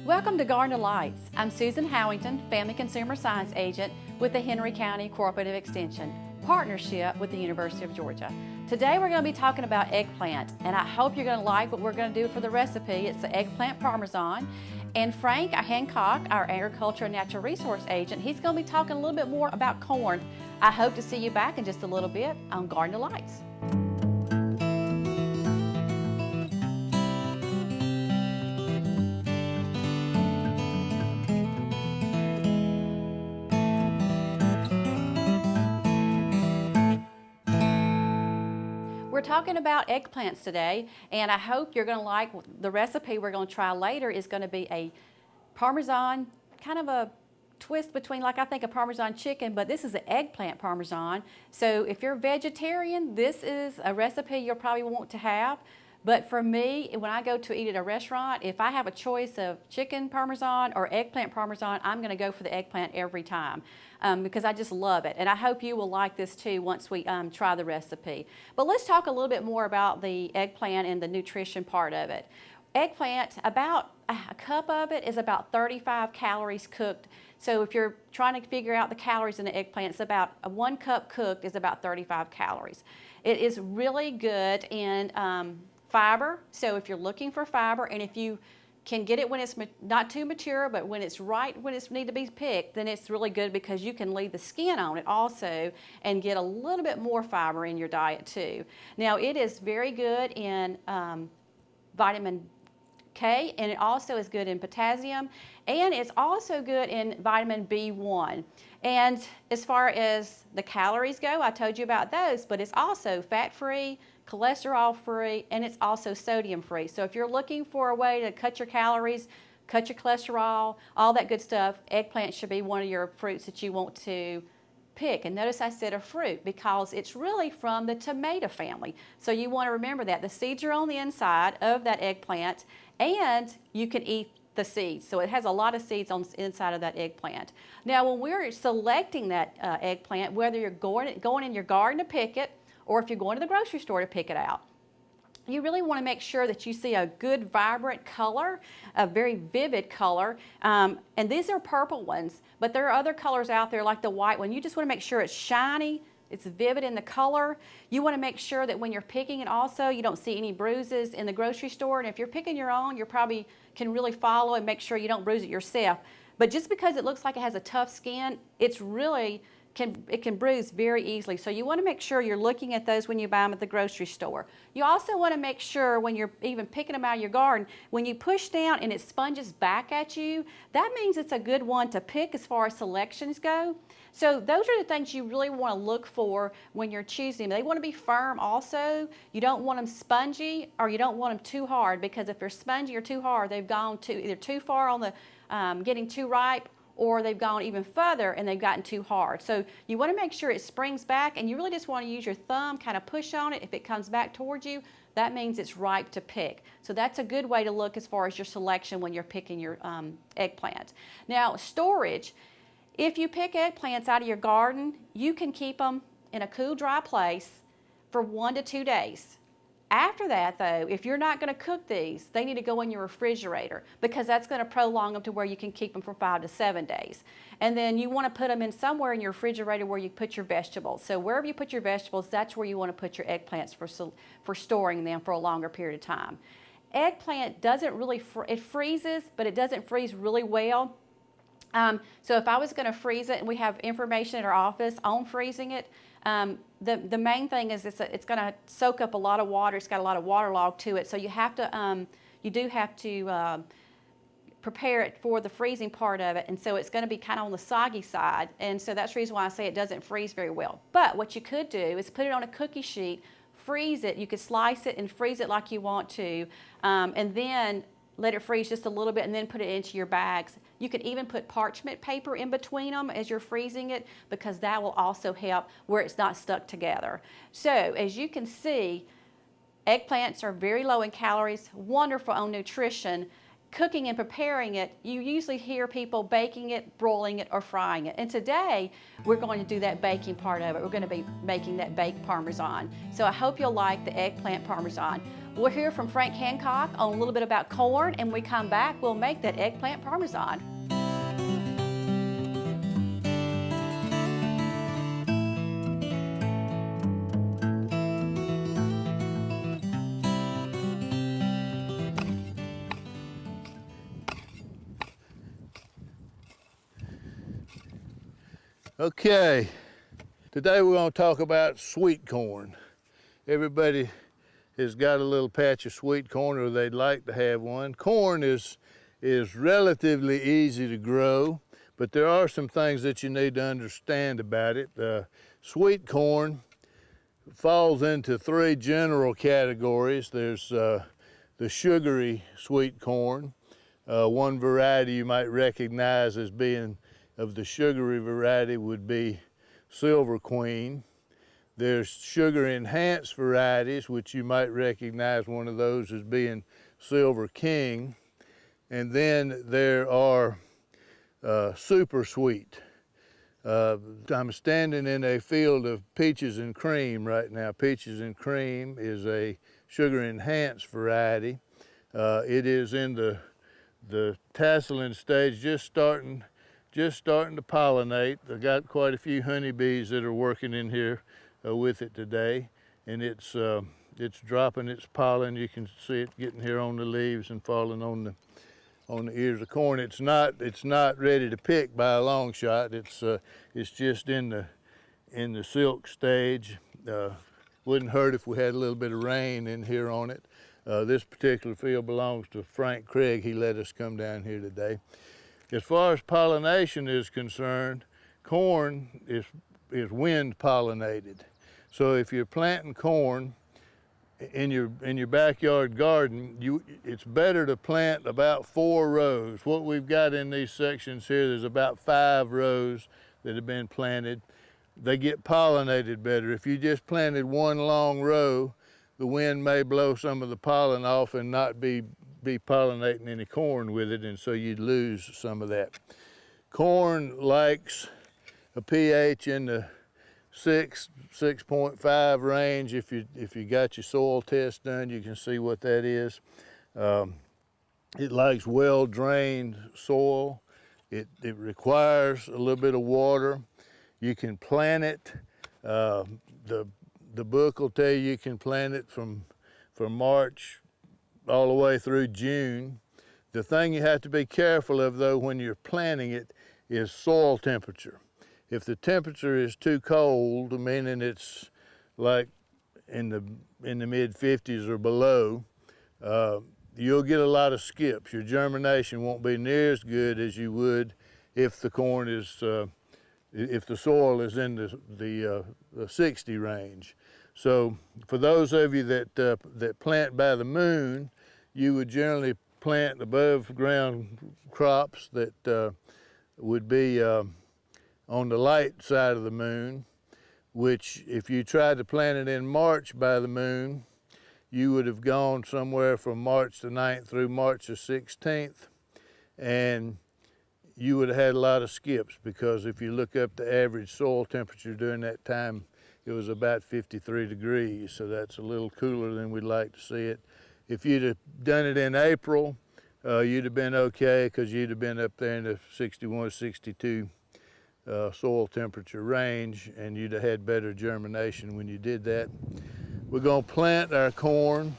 Welcome to Garden Delights. I'm Susan Howington, Family Consumer Science Agent with the Henry County Cooperative Extension, partnership with the University of Georgia. Today we're going to be talking about eggplant, and I hope you're going to like what we're going to do for the recipe. It's the eggplant parmesan. And Frank Hancock, our Agriculture and Natural Resource Agent, he's going to be talking a little bit more about corn. I hope to see you back in just a little bit on Garden Delights. We're talking about eggplants today, and I hope you're going to like the recipe we're going to try later. Is going to be a parmesan, kind of a twist between, like, I think a parmesan chicken, but this is an eggplant parmesan. So if you're vegetarian, this is a recipe you'll probably want to have. But for me, when I go to eat at a restaurant, if I have a choice of chicken parmesan or eggplant parmesan, I'm going to go for the eggplant every time because I just love it. And I hope you will like this too once we try the recipe. But let's talk a little bit more about the eggplant and the nutrition part of it. Eggplant, about a cup of it is about 35 calories cooked. So if you're trying to figure out the calories in the eggplant, it's about 1 cup cooked is about 35 calories. It is really good in fiber, so if you're looking for fiber, and if you can get it when it's not too mature, but when it's right, when it's need to be picked, then it's really good because you can leave the skin on it also and get a little bit more fiber in your diet too. Now, it is very good in vitamin K, and it also is good in potassium, and it's also good in vitamin B1. And as far as the calories go, I told you about those, but it's also fat-free, cholesterol-free, and it's also sodium-free. So if you're looking for a way to cut your calories, cut your cholesterol, all that good stuff, eggplant should be one of your fruits that you want to pick. And notice I said a fruit because it's really from the tomato family. So you want to remember that. The seeds are on the inside of that eggplant, and you can eat the seeds. So it has a lot of seeds on the inside of that eggplant. Now, when we're selecting that eggplant, whether you're going in your garden to pick it, or if you're going to the grocery store to pick it out, you really want to make sure that you see a good vibrant color, a very vivid color. And these are purple ones, but there are other colors out there like the white one. You just want to make sure it's shiny, it's vivid in the color. You want to make sure that when you're picking it also, you don't see any bruises in the grocery store. And if you're picking your own, you probably can really follow and make sure you don't bruise it yourself. But just because it looks like it has a tough skin, it's really it can bruise very easily. So you want to make sure you're looking at those when you buy them at the grocery store. You also want to make sure when you're even picking them out of your garden, when you push down and it sponges back at you, that means it's a good one to pick as far as selections go. So those are the things you really want to look for when you're choosing them. They want to be firm also. You don't want them spongy, or you don't want them too hard, because if they're spongy or too hard, they've gone either too far on the getting too ripe, or they've gone even further and they've gotten too hard. So you want to make sure it springs back, and you really just want to use your thumb, kind of push on it. If it comes back towards you, that means it's ripe to pick. So that's a good way to look as far as your selection when you're picking your eggplant. Now, storage. If you pick eggplants out of your garden, you can keep them in a cool, dry place for 1 to 2 days. After that, though, if you're not going to cook these, they need to go in your refrigerator, because that's going to prolong them to where you can keep them for 5 to 7 days. And then you want to put them in somewhere in your refrigerator where you put your vegetables. So wherever you put your vegetables, that's where you want to put your eggplants for storing them for a longer period of time. Eggplant doesn't really, it freezes, but it doesn't freeze really well. So if I was going to freeze it, and we have information at our office on freezing it, the main thing is it's going to soak up a lot of water. It's got a lot of waterlog to it, so you have to you do have to prepare it for the freezing part of it, and so it's going to be kind of on the soggy side, and so that's the reason why I say it doesn't freeze very well. But what you could do is put it on a cookie sheet, freeze it. You could slice it and freeze it like you want to, and then let it freeze just a little bit, and then put it into your bags. You could even put parchment paper in between them as you're freezing it, because that will also help where it's not stuck together. So as you can see, eggplants are very low in calories, wonderful on nutrition, cooking and preparing it, you usually hear people baking it, broiling it, or frying it. And today, we're going to do that baking part of it. We're going to be making that baked Parmesan. So I hope you'll like the eggplant Parmesan. We'll hear from Frank Hancock on a little bit about corn, and when we come back, we'll make that eggplant Parmesan. Okay, today we're going to talk about sweet corn. Everybody has got a little patch of sweet corn, or they'd like to have one. Corn is relatively easy to grow, but there are some things that you need to understand about it. Sweet corn falls into three general categories. There's the sugary sweet corn. One variety you might recognize as being of the sugary variety would be Silver Queen. There's sugar enhanced varieties, which you might recognize one of those as being Silver King. And then there are super sweet. I'm standing in a field of peaches and cream right now. Peaches and cream is a sugar enhanced variety. It is in the tasseling stage, just starting to pollinate. I've got quite a few honeybees that are working in here with it today, and it's dropping its pollen. You can see it getting here on the leaves and falling on the ears of corn. It's not ready to pick by a long shot. It's just in the silk stage. Wouldn't hurt if we had a little bit of rain in here on it. This particular field belongs to Frank Craig. He let us come down here today. As far as pollination is concerned, corn is wind pollinated. So if you're planting corn in your backyard garden, it's better to plant about 4 rows. What we've got in these sections here, there's about 5 rows that have been planted. They get pollinated better. If you just planted one long row, the wind may blow some of the pollen off and not be pollinating any corn with it, and so you'd lose some of that. Corn likes a pH in the 6.5 range. If you got your soil test done, you can see what that is. It likes well-drained soil. It requires a little bit of water. You can plant it. The book will tell you can plant it from March all the way through June. The thing you have to be careful of, though, when you're planting it is soil temperature. If the temperature is too cold, meaning it's like in the mid-50s or below, you'll get a lot of skips. Your germination won't be near as good as you would if the corn is, if the soil is in the 60 range. So for those of you that plant by the moon, you would generally plant above ground crops that would be on the light side of the moon, which if you tried to plant it in March by the moon, you would have gone somewhere from March the 9th through March the 16th, and you would have had a lot of skips, because if you look up the average soil temperature during that time, it was about 53 degrees, so that's a little cooler than we'd like to see it. If you'd have done it in April, you'd have been okay, because you'd have been up there in the 61, 62 soil temperature range, and you'd have had better germination when you did that. We're going to plant our corn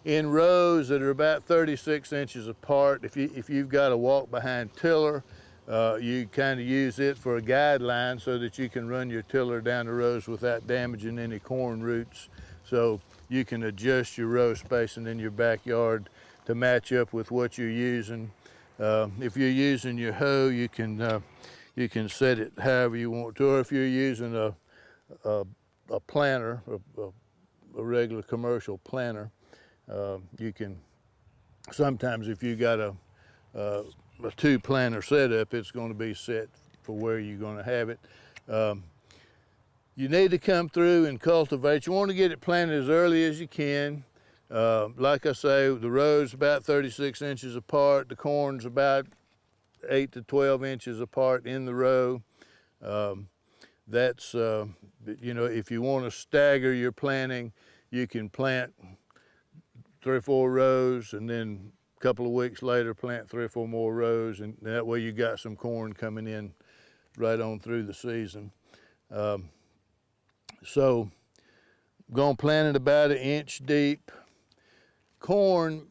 in rows that are about 36 inches apart. If you've got a walk-behind tiller, you kind of use it for a guideline so that you can run your tiller down the rows without damaging any corn roots. So you can adjust your row spacing in your backyard to match up with what you're using. If you're using your hoe, you can set it however you want to, or if you're using a planter, a regular commercial planter, you can, sometimes if you got a 2-planter setup, it's going to be set for where you're going to have it. You need to come through and cultivate. You want to get it planted as early as you can. Like I say, the row's about 36 inches apart. The corn's about 8 to 12 inches apart in the row. That's, you know, if you want to stagger your planting, you can plant 3 or 4 rows and then a couple of weeks later plant 3 or 4 more rows, and that way you got some corn coming in right on through the season. So I'm gonna plant it about 1 inch deep. Corn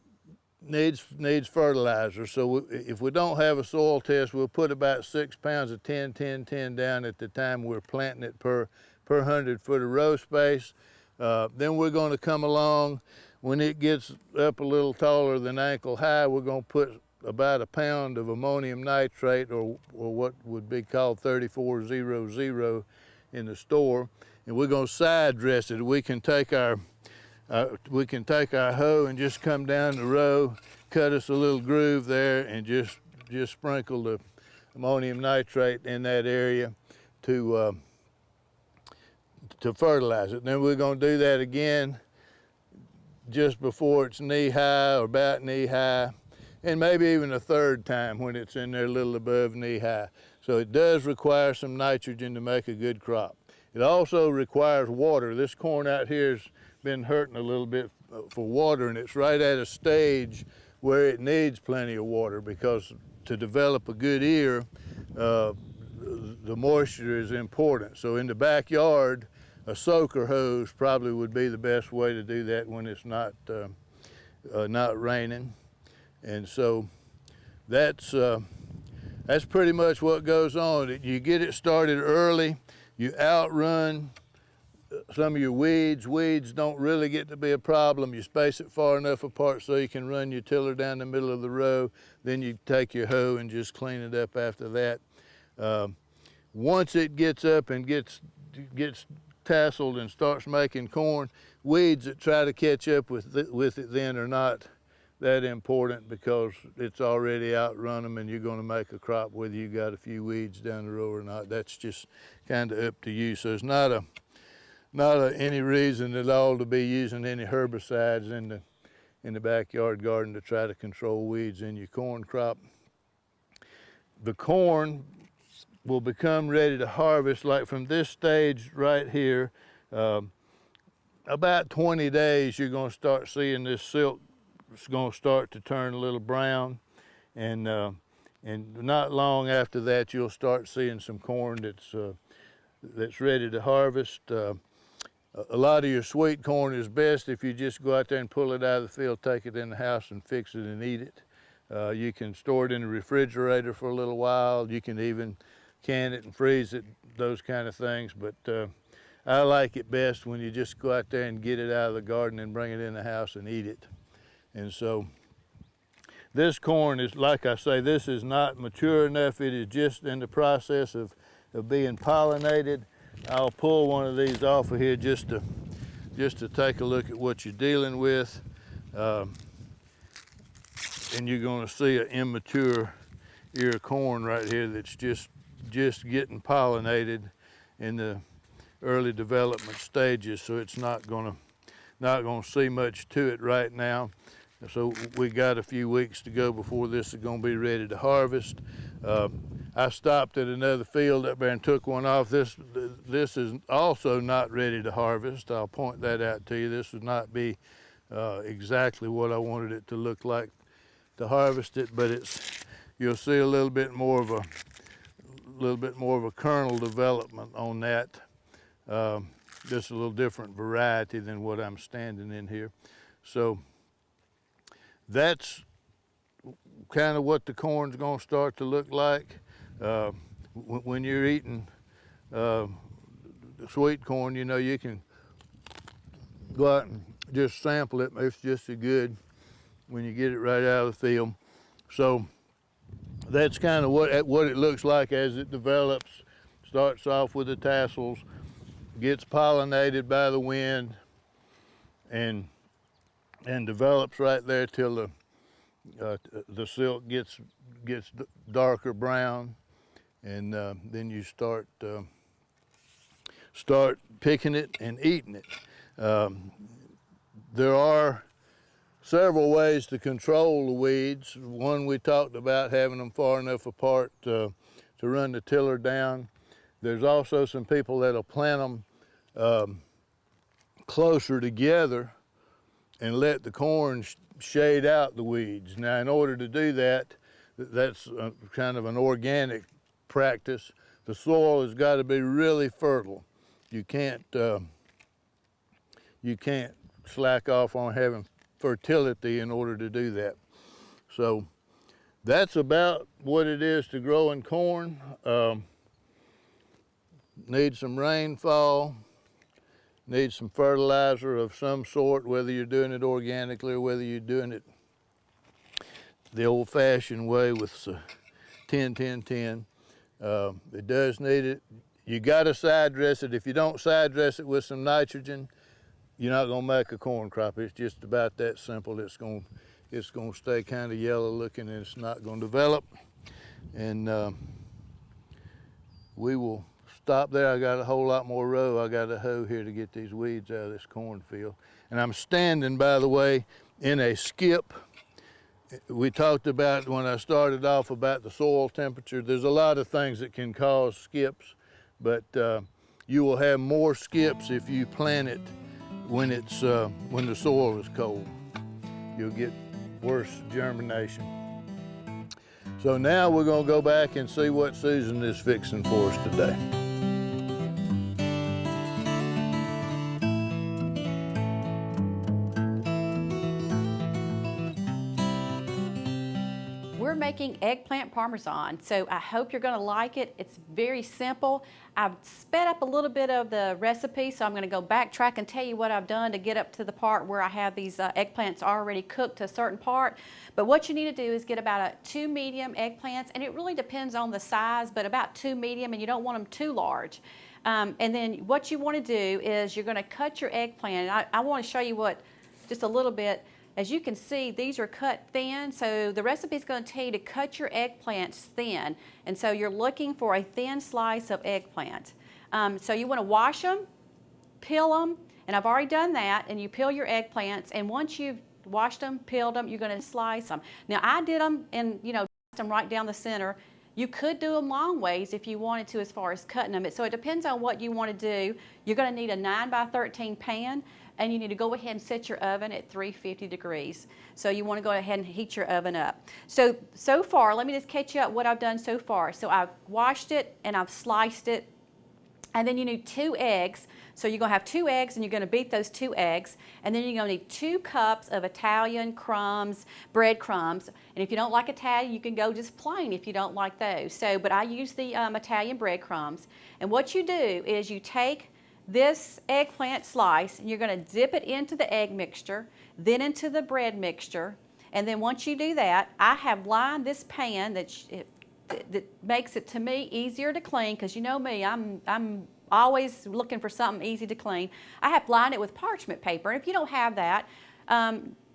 needs fertilizer, so if we don't have a soil test, we'll put about 6 pounds of 10, 10, 10 down at the time we're planting it per 100 foot of row space. Then we're going to come along when it gets up a little taller than ankle high. We're going to put about 1 pound of ammonium nitrate, or what would be called 3400 in the store, and we're going to side dress it. We can take our hoe and just come down the row, cut us a little groove there, and just sprinkle the ammonium nitrate in that area to fertilize it. Then we're going to do that again just before it's knee high or about knee high, and maybe even a third time when it's in there a little above knee high. So it does require some nitrogen to make a good crop. It also requires water. This corn out here has been hurting a little bit for water, and it's right at a stage where it needs plenty of water, because to develop a good ear, the moisture is important. So in the backyard, a soaker hose probably would be the best way to do that when it's not raining. And so that's pretty much what goes on. You get it started early, you outrun some of your weeds. Weeds don't really get to be a problem. You space it far enough apart so you can run your tiller down the middle of the row. Then you take your hoe and just clean it up after that. Once it gets up and gets tasseled and starts making corn, weeds that try to catch up with it then are not that important, because it's already outrun them, and you're going to make a crop whether you got a few weeds down the row or not. That's just kind of up to you. So it's not any reason at all to be using any herbicides in the backyard garden to try to control weeds in your corn crop. The corn will become ready to harvest, like from this stage right here, about 20 days you're going to start seeing this silk. It's going to start to turn a little brown, and not long after that you'll start seeing some corn that's ready to harvest. A lot of your sweet corn is best if you just go out there and pull it out of the field, take it in the house and fix it and eat it. You can store it in the refrigerator for a little while. You can even can it and freeze it, those kind of things. But I like it best when you just go out there and get it out of the garden and bring it in the house and eat it. And so this corn is, like I say, this is not mature enough. It is just in the process of being pollinated. I'll pull one of these off of here just to take a look at what you're dealing with. And you're going to see an immature ear of corn right here that's just getting pollinated in the early development stages. So it's not going to see much to it right now. So we got a few weeks to go before this is going to be ready to harvest. I stopped at another field up there and took one off. This is also not ready to harvest. I'll point that out to you. This would not be exactly what I wanted it to look like to harvest it, but you'll see a little bit more of a kernel development on that. Just a little different variety than what I'm standing in here. So that's kind of what the corn's going to start to look like. When you're eating sweet corn, you know, you can go out and just sample it. It's just as good when you get it right out of the field. So that's kind of what it looks like as it develops. Starts off with the tassels, gets pollinated by the wind, and develops right there till the silk gets darker brown, and then you start picking it and eating it. There are several ways to control the weeds. One, we talked about having them far enough apart to run the tiller down. There's also some people that'll plant them closer together and let the corn shade out the weeds. Now, in order to do that, that's kind of an organic practice. The soil has got to be really fertile. You can't slack off on having fertility in order to do that. So that's about what it is to growing corn. Needs some rainfall, needs some fertilizer of some sort, whether you're doing it organically or whether you're doing it the old-fashioned way with 10-10-10. It does need it. You got to side dress it. If you don't side dress it with some nitrogen, you're not going to make a corn crop. It's just about that simple. It's going to stay kind of yellow looking, and it's not going to develop. And we will stop there. I got a whole lot more row. I got a hoe here to get these weeds out of this cornfield. And I'm standing, by the way, in a skip. We talked about, when I started off, about the soil temperature. There's a lot of things that can cause skips, but you will have more skips if you plant it when the soil is cold. You'll get worse germination. So now we're going to go back and see what Susan is fixing for us today. We're making eggplant parmesan, so I hope you're going to like it. It's very simple. I've sped up a little bit of the recipe, so I'm going to go backtrack and tell you what I've done to get up to the part where I have these eggplants already cooked to a certain part. But what you need to do is get about 2 medium eggplants, and it really depends on the size, but about 2 medium, and you don't want them too large. And then what you want to do is you're going to cut your eggplant. And I want to show you just a little bit. As you can see, these are cut thin, so the recipe is going to tell you to cut your eggplants thin. And so you're looking for a thin slice of eggplant. So you want to wash them, peel them, and I've already done that, and you peel your eggplants, and once you've washed them, peeled them, you're going to slice them. Now I did them and, them right down the center. You could do them long ways if you wanted to as far as cutting them. So it depends on what you want to do. You're going to need a 9x13 pan, and you need to go ahead and set your oven at 350 degrees. So you want to go ahead and heat your oven up. So far, let me just catch you up what I've done so far. So I've washed it and I've sliced it. And then you need 2 eggs. So you're going to have 2 eggs, and you're going to beat those 2 eggs. And then you're going to need 2 cups of Italian crumbs, breadcrumbs. And if you don't like Italian, you can go just plain if you don't like those. But I use the Italian breadcrumbs. And what you do is you take this eggplant slice, and you're going to dip it into the egg mixture, then into the bread mixture. And then once you do that, I have lined this pan that makes it, to me, easier to clean, because you know me, I'm always looking for something easy to clean. I have lined it with parchment paper, and if you don't have that,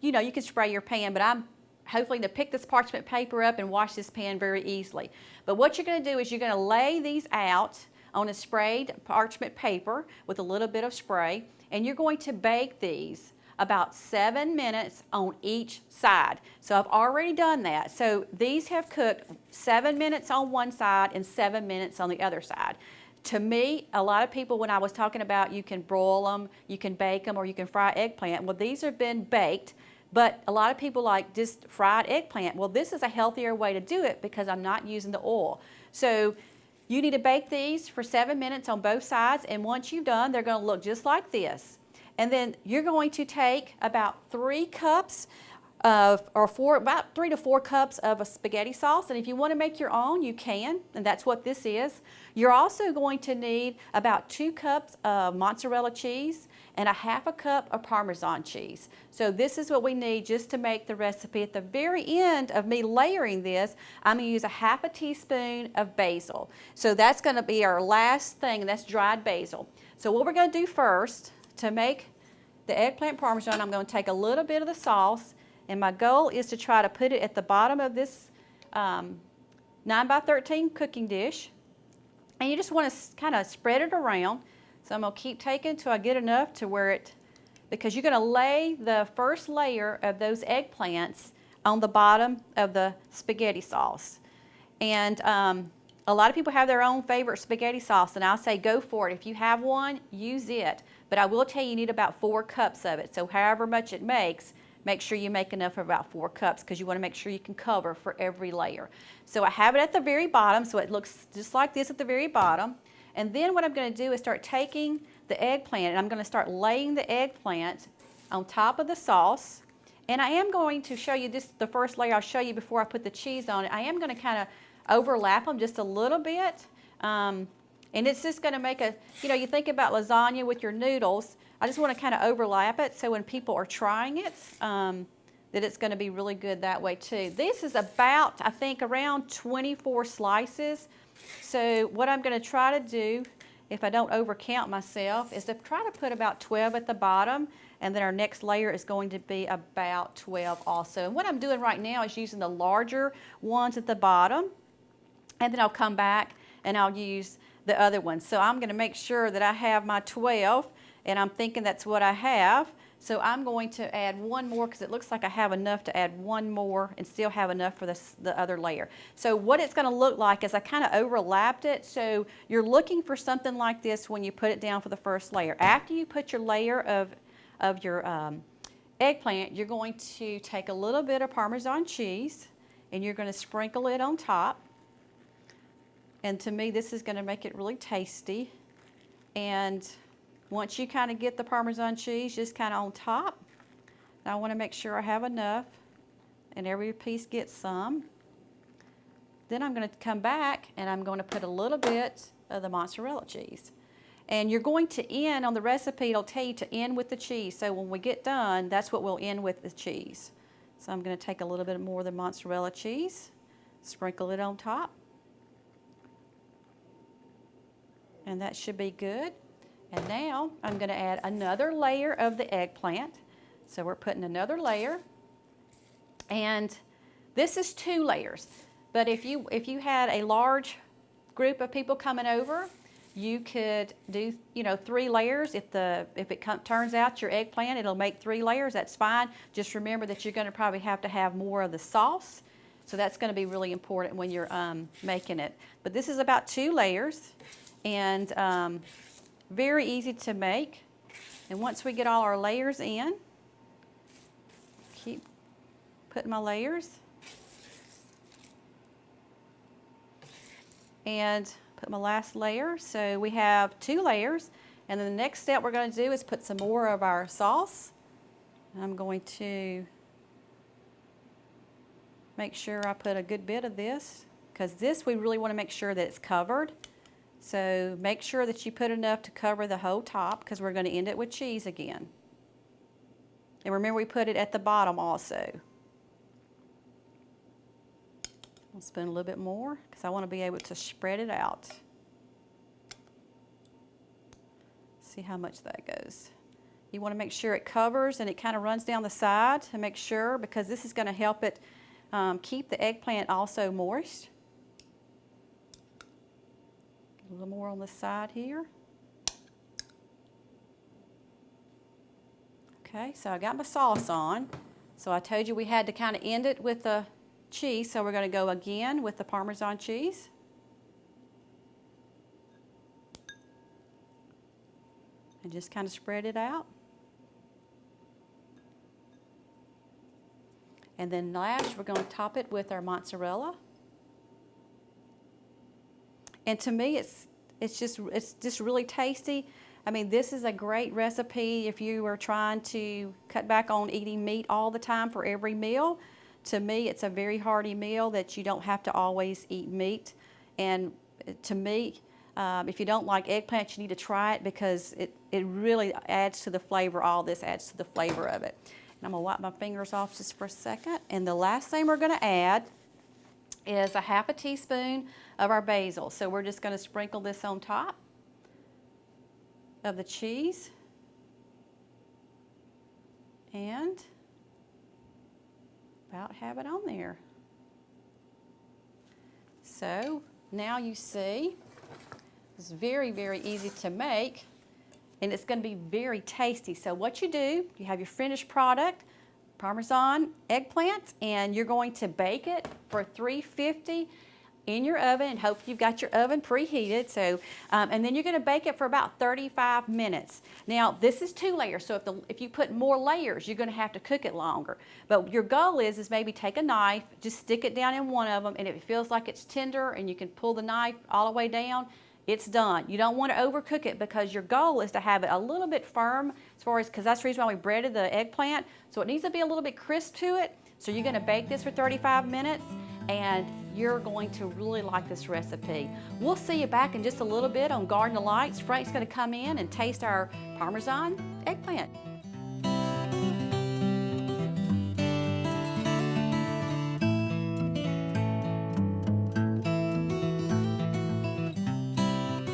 you can spray your pan, but I'm hopefully to pick this parchment paper up and wash this pan very easily. But what you're going to do is you're going to lay these out on a sprayed parchment paper with a little bit of spray, and you're going to bake these about 7 minutes on each side. So I've already done that. So these have cooked 7 minutes on one side and 7 minutes on the other side. To me, a lot of people, when I was talking about you can broil them, you can bake them, or you can fry eggplant, well, these have been baked, but a lot of people like just fried eggplant. Well, this is a healthier way to do it because I'm not using the oil. So you need to bake these for 7 minutes on both sides, and once you've done, they're going to look just like this. And then you're going to take about 3 cups about 3 to 4 cups of a spaghetti sauce, and if you want to make your own, you can, and that's what this is. You're also going to need about 2 cups of mozzarella cheese and a 1/2 cup of Parmesan cheese. So this is what we need just to make the recipe. At the very end of me layering this, I'm going to use a 1/2 teaspoon of basil. So that's going to be our last thing, and that's dried basil. So what we're going to do first, to make the eggplant Parmesan, I'm going to take a little bit of the sauce, and my goal is to try to put it at the bottom of this 9x13 cooking dish. And you just want to kind of spread it around. So I'm going to keep taking until I get enough to where it because you're going to lay the first layer of those eggplants on the bottom of the spaghetti sauce. And a lot of people have their own favorite spaghetti sauce, and I'll say go for it. If you have one, use it. But I will tell you need about 4 cups of it. So however much it makes, make sure you make enough for about 4 cups because you want to make sure you can cover for every layer. So I have it at the very bottom, so it looks just like this at the very bottom. And then what I'm going to do is start taking the eggplant, and I'm going to start laying the eggplant on top of the sauce. And I am going to show you this, the first layer I'll show you before I put the cheese on it. I am going to kind of overlap them just a little bit. And it's just going to make a, you think about lasagna with your noodles. I just want to kind of overlap it so when people are trying it, that it's going to be really good that way too. This is about, I think, around 24 slices. So what I'm going to try to do, if I don't overcount myself, is to try to put about 12 at the bottom, and then our next layer is going to be about 12 also. And what I'm doing right now is using the larger ones at the bottom, and then I'll come back and I'll use the other ones. So I'm going to make sure that I have my 12, and I'm thinking that's what I have. So I'm going to add one more because it looks like I have enough to add one more and still have enough for the other layer. So what it's going to look like is I kind of overlapped it. So you're looking for something like this when you put it down for the first layer. After you put your layer of your eggplant, you're going to take a little bit of Parmesan cheese and you're going to sprinkle it on top. And to me, this is going to make it really tasty. And once you kind of get the Parmesan cheese just kind of on top, I want to make sure I have enough and every piece gets some. Then I'm going to come back and I'm going to put a little bit of the mozzarella cheese. And you're going to end, on the recipe, it'll tell you to end with the cheese. So when we get done, that's what we'll end with, the cheese. So I'm going to take a little bit more of the mozzarella cheese, sprinkle it on top. And that should be good. And now I'm going to add another layer of the eggplant. So we're putting another layer. And this is 2 layers. But if you had a large group of people coming over, you could do 3 layers. If it turns out your eggplant, it'll make 3 layers. That's fine. Just remember that you're going to probably have to have more of the sauce. So that's going to be really important when you're making it. But this is about 2 layers. And very easy to make. And once we get all our layers in, keep putting my layers. And put my last layer. So we have 2 layers. And then the next step we're going to do is put some more of our sauce. I'm going to make sure I put a good bit of this, because this we really want to make sure that it's covered. So make sure that you put enough to cover the whole top, because we're going to end it with cheese again. And remember, we put it at the bottom also. I'll spoon a little bit more because I want to be able to spread it out. See how much that goes. You want to make sure it covers and it kind of runs down the side to make sure, because this is going to help it keep the eggplant also moist. A little more on the side here. Okay, so I got my sauce on. So I told you we had to kind of end it with the cheese, so we're going to go again with the Parmesan cheese. And just kind of spread it out. And then last, we're going to top it with our mozzarella. And to me, it's just really tasty. I mean, this is a great recipe if you are trying to cut back on eating meat all the time for every meal. To me, it's a very hearty meal that you don't have to always eat meat. And to me, if you don't like eggplant, you need to try it, because it really adds to the flavor. All this adds to the flavor of it. And I'm going to wipe my fingers off just for a second. And the last thing we're going to add is a half a teaspoon of our basil. So we're just going to sprinkle this on top of the cheese. And about have it on there. So now you see, it's very, very easy to make. and it's going to be very tasty. So what you do, you have your finished product, Parmesan eggplant, and you're going to bake it for 350 in your oven, and hope you've got your oven preheated. So, and then you're going to bake it for about 35 minutes. Now, this is 2 layers, so if you put more layers, you're going to have to cook it longer. But your goal is maybe take a knife, just stick it down in one of them, and if it feels like it's tender and you can pull the knife all the way down, it's done. You don't want to overcook it, because your goal is to have it a little bit firm, because that's the reason why we breaded the eggplant. So it needs to be a little bit crisp to it. So you're going to bake this for 35 minutes, and you're going to really like this recipe. We'll see you back in just a little bit on Garden of Lights. Frank's going to come in and taste our Parmesan eggplant.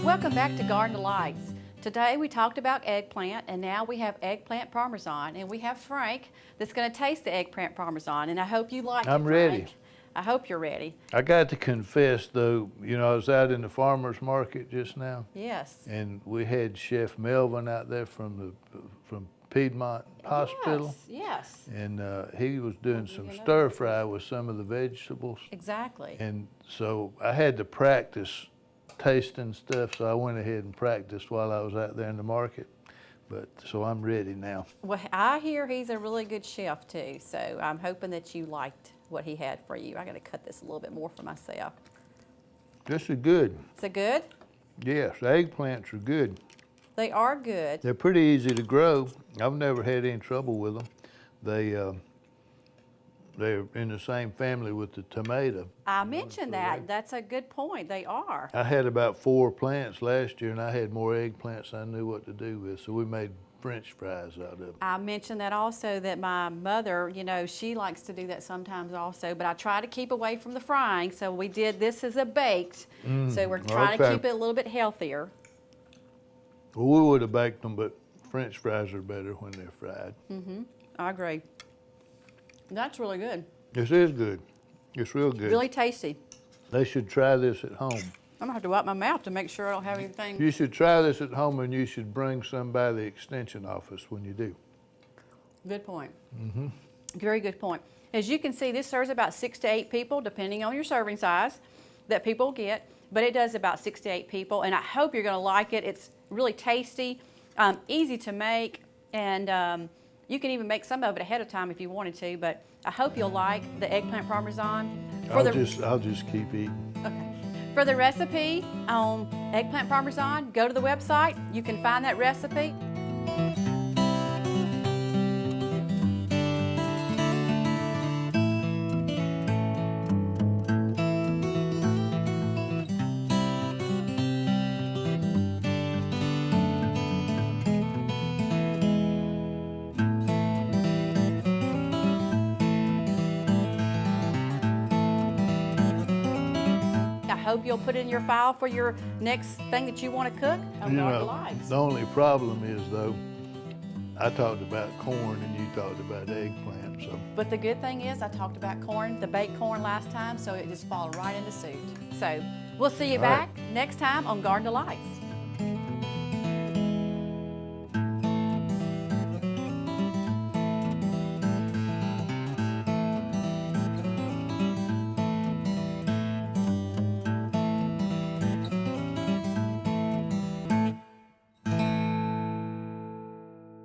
Welcome back to Garden of Lights. Today we talked about eggplant, and now we have eggplant Parmesan, and we have Frank that's going to taste the eggplant Parmesan, and I hope you like it, Frank. I'm ready. I hope you're ready. I got to confess, though, you know, I was out in the farmer's market just now. Yes. And we had Chef Melvin out there from Piedmont Hospital. Yes. And he was doing some stir fry with some of the vegetables. Exactly. And so I had to practice tasting stuff, so I went ahead and practiced while I was out there in the market. But so I'm ready now. Well, I hear he's a really good chef too, so I'm hoping that you liked what he had for you. I got to cut this a little bit more for myself. This is good. Is it good? Yes, the eggplants are good. They are good. They're pretty easy to grow. I've never had any trouble with them. They're in the same family with the tomato. I mentioned that. That's a good point. They are. I had about 4 plants last year, and I had more eggplants than I knew what to do with, so we made French fries out of them. I mentioned that also, that my mother, you know, she likes to do that sometimes also, but I try to keep away from the frying, so we did this as a baked, so we're trying to keep it a little bit healthier. Well, we would have baked them, but French fries are better when they're fried. I agree. That's really good. This is good. It's real good. Really tasty. They should try this at home. I'm gonna have to wipe my mouth to make sure I don't have anything. You should try this at home, and you should bring some by the extension office when you do. Good point. Very good point. As you can see, this serves about 6 to 8 people, depending on your serving size that people get, but it does about 6 to 8 people, and I hope you're gonna like it. It's really tasty, easy to make, and you can even make some of it ahead of time if you wanted to, but I hope you'll like the eggplant Parmesan. I'll just keep eating. Okay. For the recipe on eggplant Parmesan, go to the website. You can find that recipe. I hope you'll put it in your file for your next thing that you want to cook on Garden of Lights. The only problem is, though, I talked about corn and you talked about eggplant, so. But the good thing is I talked about corn, the baked corn last time, so it just followed right into suit. So we'll see you back next time on Garden of Lights.